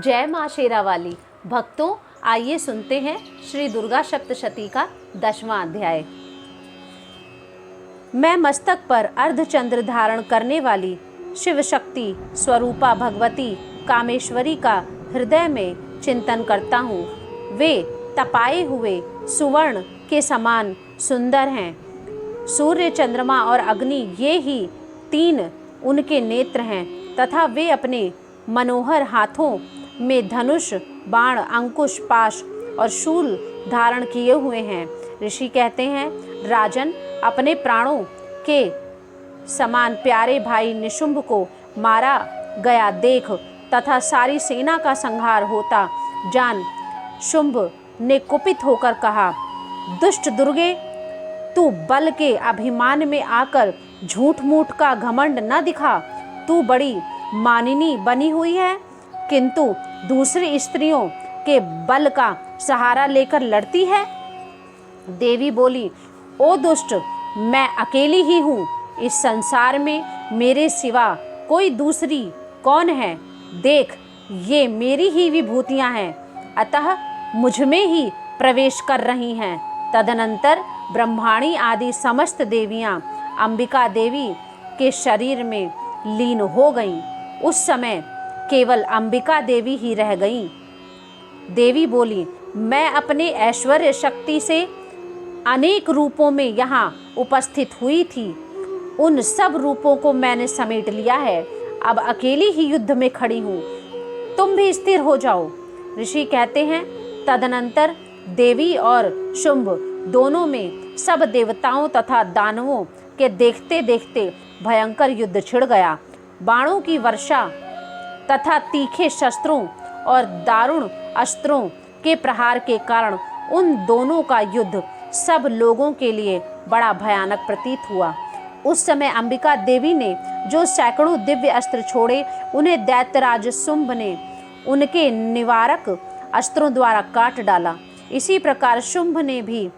जय माँ शेरावाली। भक्तों, आइए सुनते हैं श्री दुर्गा सप्तशती का 10वां अध्याय। मैं मस्तक पर अर्धचंद्र धारण करने वाली शिव शक्ति स्वरूपा भगवती कामेश्वरी का हृदय में चिंतन करता हूँ। वे तपाए हुए सुवर्ण के समान सुंदर हैं। सूर्य, चंद्रमा और अग्नि ये ही तीन उनके नेत्र हैं तथा वे अपने मनोहर हाथों में धनुष, बाण, अंकुश, पाश और शूल धारण किए हुए हैं। ऋषि कहते हैं, राजन, अपने प्राणों के समान प्यारे भाई निशुंभ को मारा गया देख तथा सारी सेना का संहार होता जान शुंभ ने कुपित होकर कहा, दुष्ट दुर्गे, तू बल के अभिमान में आकर झूठ मूठ का घमंड न दिखा। तू बड़ी मानिनी बनी हुई है, किंतु दूसरी स्त्रियों के बल का सहारा लेकर लड़ती है। देवी बोली, ओ दुष्ट, मैं अकेली ही हूँ। इस संसार में मेरे सिवा कोई दूसरी कौन है? देख, ये मेरी ही विभूतियाँ हैं, अतः मुझ में ही प्रवेश कर रही हैं। तदनंतर ब्रह्माणी आदि समस्त देवियाँ अंबिका देवी के शरीर में लीन हो गईं। उस समय केवल अंबिका देवी ही रह गईं। देवी बोली, मैं अपने ऐश्वर्य शक्ति से अनेक रूपों में यहाँ उपस्थित हुई थी। उन सब रूपों को मैंने समेट लिया है। अब अकेली ही युद्ध में खड़ी हूँ। तुम भी स्थिर हो जाओ। ऋषि कहते हैं, तदनंतर देवी और शुंभ दोनों में सब देवताओं तथा दानवों के देखते देखते भयंकर युद्ध छिड़ गया। बाणों की वर्षा तथा तीखे शस्त्रों और दारुण अस्त्रों के प्रहार के कारण उन दोनों का युद्ध सब लोगों के लिए बड़ा भयानक प्रतीत हुआ। उस समय अंबिका देवी ने जो सैकड़ों दिव्य अस्त्र छोड़े, उन्हें दैत्यराज शुंभ ने उनके निवारक अस्त्रों द्वारा काट डाला। इसी प्रकार शुंभ ने भी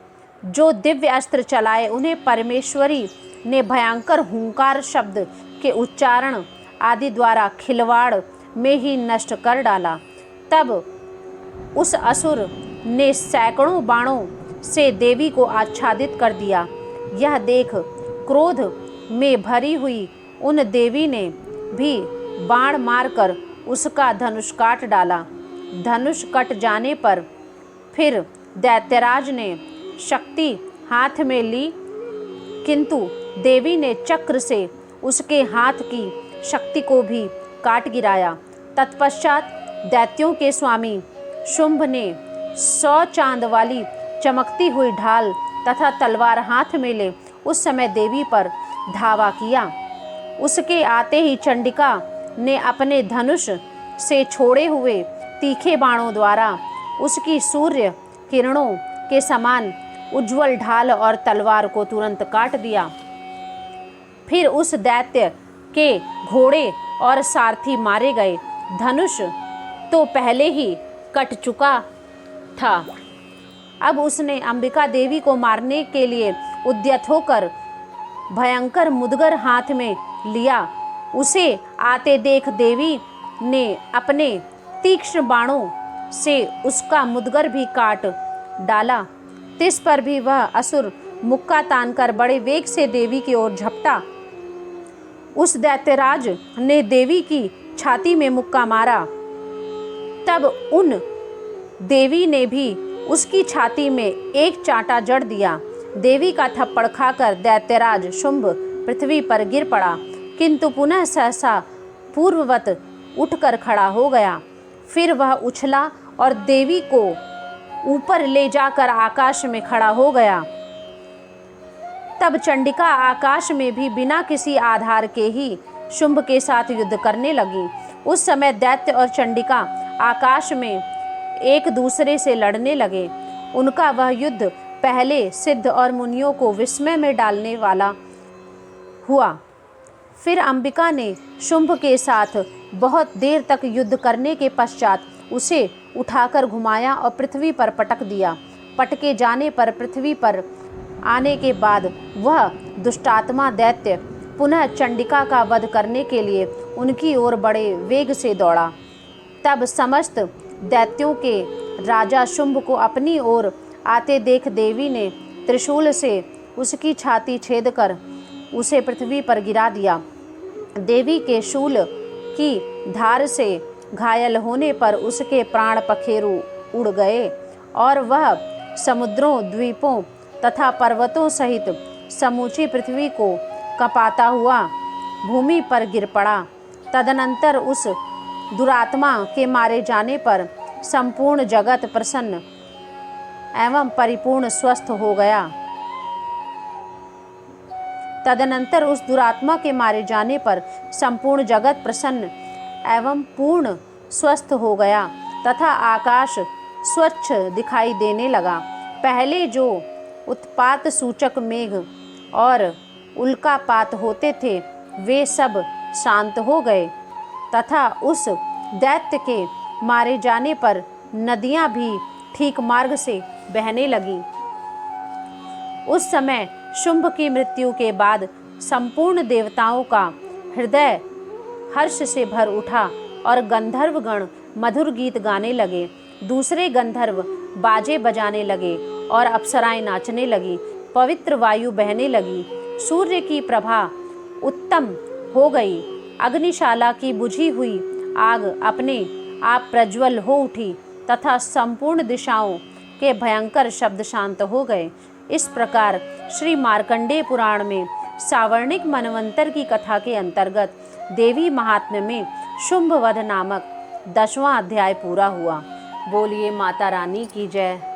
जो दिव्य अस्त्र चलाए, उन्हें परमेश्वरी ने भयंकर हुंकार शब्द के उच्चारण आदि द्वारा खिलवाड़ में ही नष्ट कर डाला। तब उस असुर ने सैकड़ों बाणों से देवी को आच्छादित कर दिया। यह देख क्रोध में भरी हुई उन देवी ने भी बाण मारकर उसका धनुष काट डाला। धनुष कट जाने पर फिर दैत्यराज ने शक्ति हाथ में ली, किंतु देवी ने चक्र से उसके हाथ की शक्ति को भी काट गिराया। तत्पश्चात दैत्यों के स्वामी शुंभ ने 100 चांद वाली चमकती हुई ढाल तथा तलवार हाथ में ले उस समय देवी पर धावा किया। उसके आते ही चंडिका ने अपने धनुष से छोड़े हुए तीखे बाणों द्वारा उसकी सूर्य किरणों के समान उज्जवल ढाल और तलवार को तुरंत काट दिया। फिर उस दैत्य के घोड़े और सारथी मारे गए। धनुष तो पहले ही कट चुका था। अब उसने अंबिका देवी को मारने के लिए उद्यत होकर भयंकर मुदगर हाथ में लिया। उसे आते देख देवी ने अपने तीक्ष्ण बाणों से उसका मुदगर भी काट डाला। तिस पर भी वह असुर मुक्का तानकर बड़े वेग से देवी की ओर झपटा। उस दैत्यराज ने देवी की छाती में मुक्का मारा। तब उन देवी ने भी उसकी छाती में एक चांटा जड़ दिया। देवी का थप्पड़ खाकर दैत्यराज शुंभ पृथ्वी पर गिर पड़ा, किंतु पुनः सहसा पूर्ववत उठकर खड़ा हो गया। फिर वह उछला और देवी को ऊपर ले जाकर आकाश में खड़ा हो गया। तब चंडिका आकाश में भी बिना किसी आधार के ही शुंभ के साथ युद्ध करने लगी। उस समय दैत्य और चंडिका आकाश में एक दूसरे से लड़ने लगे। उनका वह युद्ध पहले सिद्ध और मुनियों को विस्मय में डालने वाला हुआ। फिर अंबिका ने शुंभ के साथ बहुत देर तक युद्ध करने के पश्चात उसे उठाकर घुमाया और पृथ्वी पर पटक दिया। पटके जाने पर पृथ्वी पर आने के बाद वह दुष्टात्मा दैत्य पुनः चंडिका का वध करने के लिए उनकी ओर बड़े वेग से दौड़ा। तब समस्त दैत्यों के राजा शुंभ को अपनी ओर आते देख देवी ने त्रिशूल से उसकी छाती छेद कर उसे पृथ्वी पर गिरा दिया। देवी के शूल की धार से घायल होने पर उसके प्राण पखेरु उड़ गए और वह समुद्रों, द्वीपों तथा पर्वतों सहित समूची पृथ्वी को कपाता हुआ भूमि पर गिर पड़ा। तदनंतर उस दुरात्मा के मारे जाने पर संपूर्ण जगत प्रसन्न एवं परिपूर्ण स्वस्थ हो गया। तदनंतर उस दुरात्मा के मारे जाने पर संपूर्ण जगत प्रसन्न एवं पूर्ण स्वस्थ हो गया तथा आकाश स्वच्छ दिखाई देने लगा। पहले जो उत्पात सूचक मेघ और उल्कापात होते थे वे सब शांत हो गए तथा उस दैत्य के मारे जाने पर नदियां भी ठीक मार्ग से बहने लगीं। उस समय शुंभ की मृत्यु के बाद संपूर्ण देवताओं का हृदय हर्ष से भर उठा और गंधर्वगण मधुर गीत गाने लगे। दूसरे गंधर्व बाजे बजाने लगे और अप्सराएं नाचने लगी। पवित्र वायु बहने लगी। सूर्य की प्रभा उत्तम हो गई। अग्निशाला की बुझी हुई आग अपने आप प्रज्वल हो उठी तथा संपूर्ण दिशाओं के भयंकर शब्द शांत हो गए। इस प्रकार श्री मार्कंडेय पुराण में सावर्णिक मनवंतर की कथा के अंतर्गत देवी महात्म्य में शुंभवध नामक 10वां अध्याय पूरा हुआ। बोलिए माता रानी की जय।